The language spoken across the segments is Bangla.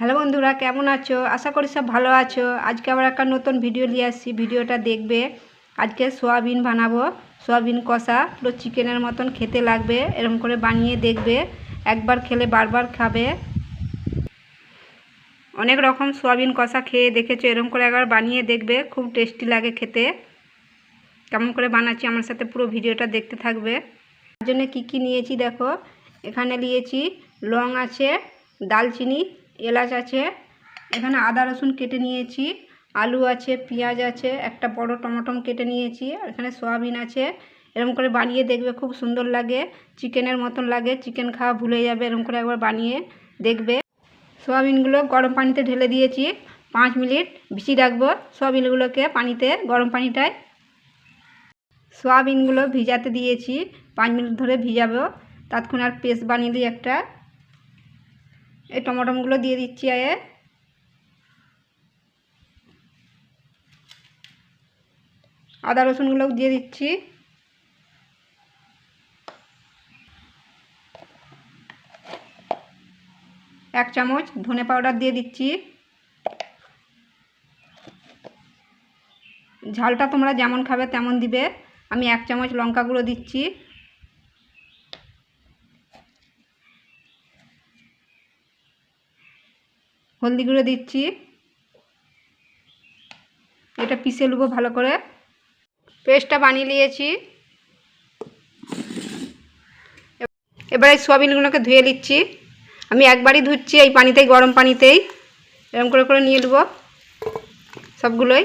হ্যালো বন্ধুরা, কেমন আছো? আশা করি সব ভালো আছো। আজকে আবার একটা নতুন ভিডিও নিয়ে আসছি, ভিডিওটা দেখবে। আজকে সোয়াবিন বানাবো, সোয়াবিন কষা, পুরো চিকেনের মতন খেতে লাগবে। এরকম করে বানিয়ে দেখবে, একবার খেলে বারবার খাবে। অনেক রকম সোয়াবিন কষা খেয়ে দেখেছো, এরকম করে একবার বানিয়ে দেখবে, খুব টেস্টি লাগে খেতে। কেমন করে বানাচ্ছি আমার সাথে পুরো ভিডিওটা দেখতে থাকবে। তার জন্য কী কী নিয়েছি দেখো। এখানে নিয়েছি লং আছে, দালচিনি, এলাচ আছে, এখানে আদা রসুন কেটে নিয়েছি, আলু আছে, পেঁয়াজ আছে, একটা বড় টমেটো কেটে নিয়েছি, আর এখানে সয়াবিন আছে। এরকম করে বানিয়ে দেখবে, খুব সুন্দর লাগে, চিকেনের মতন লাগে। চিকেন খাওয়া ভুলে যাবে, এরকম করে একবার বানিয়ে দেখবে। সয়াবিনগুলো গরম পানিতে ঢেলে দিয়েছি, 5 মিনিট ভিজিয়ে রাখবো সয়াবিনগুলোকে পানিতে, গরম পানিটায়। সয়াবিনগুলো ভিজাতে দিয়েছি, 5 মিনিট ধরে ভিজাবো। ততক্ষণ আর পেস্ট বানিয়ে দিই একটা। এই টমেটোগুলো দিয়ে দিচ্ছি, আদা রসুনগুলোও দিয়ে দিচ্ছি। এক চামচ ধনে পাউডার দিয়ে দিচ্ছি। ঝালটা তোমরা যেমন খাবে তেমন দিবে। আমি 1 চামচ লঙ্কা গুঁড়ো দিচ্ছি। হলদি গুঁড়ো দিচ্ছি। এটা পিষে নেবো ভালো করে। পেস্টটা বানিয়ে নিয়েছি। এবারে সয়াবিনগুলোকে ধুয়ে নিচ্ছি। আমি একবারই ধুচ্ছি, এই পানিতেই, গরম পানিতেই। এরকম করে করে নিয়ে নেবো সবগুলোই,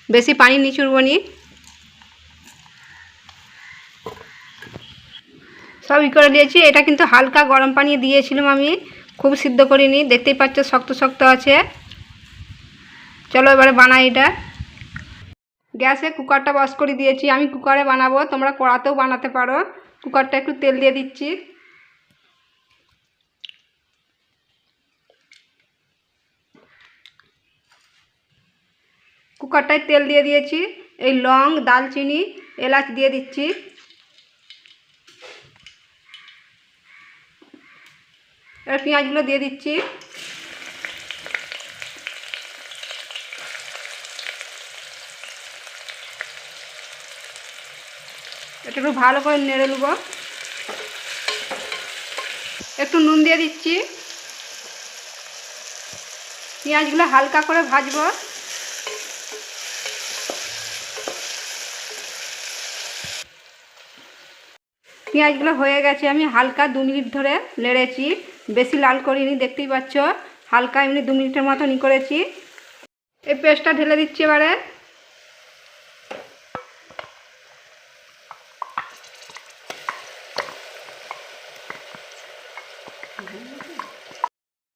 বেশি পানি নিচুড়বো নি। সব করে দিয়েছি। এটা কিন্তু হালকা গরম পানি দিয়েছিলাম আমি, খুব সিদ্ধ করিনি। দেখতেই পাচ্ছ শক্ত শক্ত আছে। চলো এবারে বানাই এটা। গ্যাসে কুকারটা বস করে দিয়েছি। আমি কুকারে বানাবো, তোমরা কড়াতেও বানাতে পারো। কুকারটা একটু তেল দিয়ে দিচ্ছি। কুকারটায় তেল দিয়ে দিয়েছি। এই লং, দালচিনি, এলাচ দিয়ে দিচ্ছি। এবার পেঁয়াজগুলো দিয়ে দিচ্ছি। এটা একটু ভালো করে নেড়ে নেবো। একটু নুন দিয়ে দিচ্ছি। পেঁয়াজগুলো হালকা করে ভাজবো। পেঁয়াজগুলো হয়ে গেছে, আমি হালকা 2 মিনিট ধরে নেড়েছি, বেশি লাল করিনি। দেখতেই পাচ্ছ হালকা এমনি 2 মিনিটের মতনই করেছি। এই পেস্টটা ঢেলে দিচ্ছি এবারে।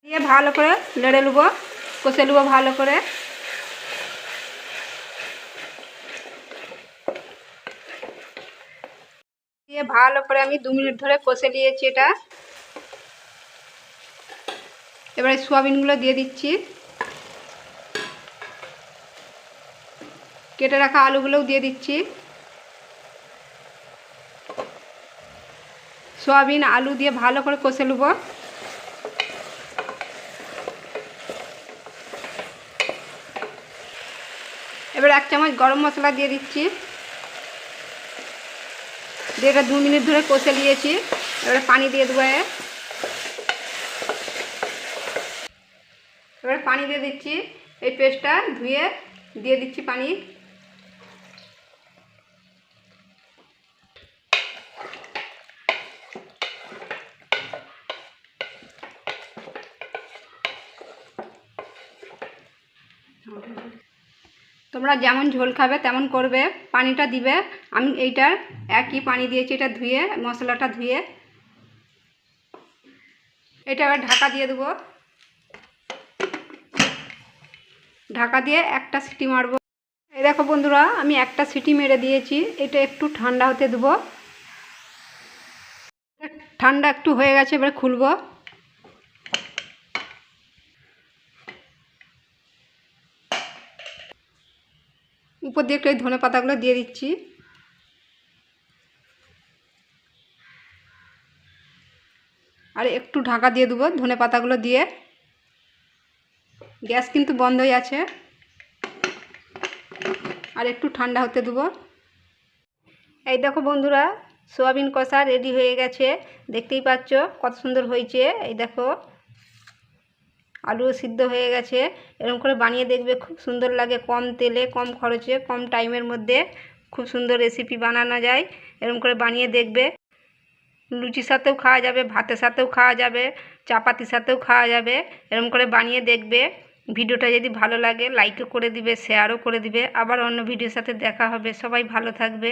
দিয়ে ভালো করে নেড়ে নেবো, কষে নেবো ভালো করে। দিয়ে ভালো করে আমি 2 মিনিট ধরে কষে নিয়েছি এটা। এবারে সোয়াবিনগুলো দিয়ে দিচ্ছি। কেটে রাখা আলুগুলোও দিয়ে দিচ্ছি। সোয়াবিন আলু দিয়ে ভালো করে কষে নেব। এবার 1 চামচ গরম মশলা দিয়ে দিচ্ছি। দিয়ে এটা 2 মিনিট ধরে কষে নিয়েছি। এবারে পানি দিয়ে দেবো। এবারে পানি দিয়ে দিচ্ছি। এই পেস্টটা ধুয়ে দিয়ে দিচ্ছি পানি। তোমরা যেমন ঝোল খাবে তেমন করবে, পানিটা দিবে। আমি এইটার একই পানি দিয়েছি, এটা ধুয়ে, মশলাটা ধুয়ে। এটা এবার ঢাকা দিয়ে দেবো। ঢাকা দিয়ে একটা সিটি মারবো। এই দেখো বন্ধুরা, আমি একটা সিটি মেরে দিয়েছি। এটা একটু ঠান্ডা হতে দেবো। ঠান্ডা একটু হয়ে গেছে, এবার খুলবো। উপর দিয়ে একটু ধনে পাতাগুলো দিয়ে দিচ্ছি। আর একটু ঢাকা দিয়ে দেবো ধনে পাতাগুলো দিয়ে। গ্যাস কিন্তু বন্ধই আছে, আর একটু ঠান্ডা হতে দেবো। এই দেখো বন্ধুরা, সোয়াবিন কষা রেডি হয়ে গেছে, দেখতেই পাচ্ছ কত সুন্দর হয়েছে। এই দেখো আলুও সিদ্ধ হয়ে গেছে। এরকম করে বানিয়ে দেখবে, খুব সুন্দর লাগে, কম তেলে কম খরচে কম টাইমের মধ্যে খুব সুন্দর রেসিপি বানানো যায়। এরকম করে বানিয়ে দেখবে, লুচির সাথেও খাওয়া যাবে, ভাতের সাথেও খাওয়া যাবে, চাপাতির সাথেও খাওয়া যাবে। এরকম করে বানিয়ে দেখবে। ভিডিওটা যদি ভালো লাগে লাইকও করে দিবে, শেয়ারও করে দিবে। আবার অন্য ভিডিওর সাথে দেখা হবে। সবাই ভালো থাকবে।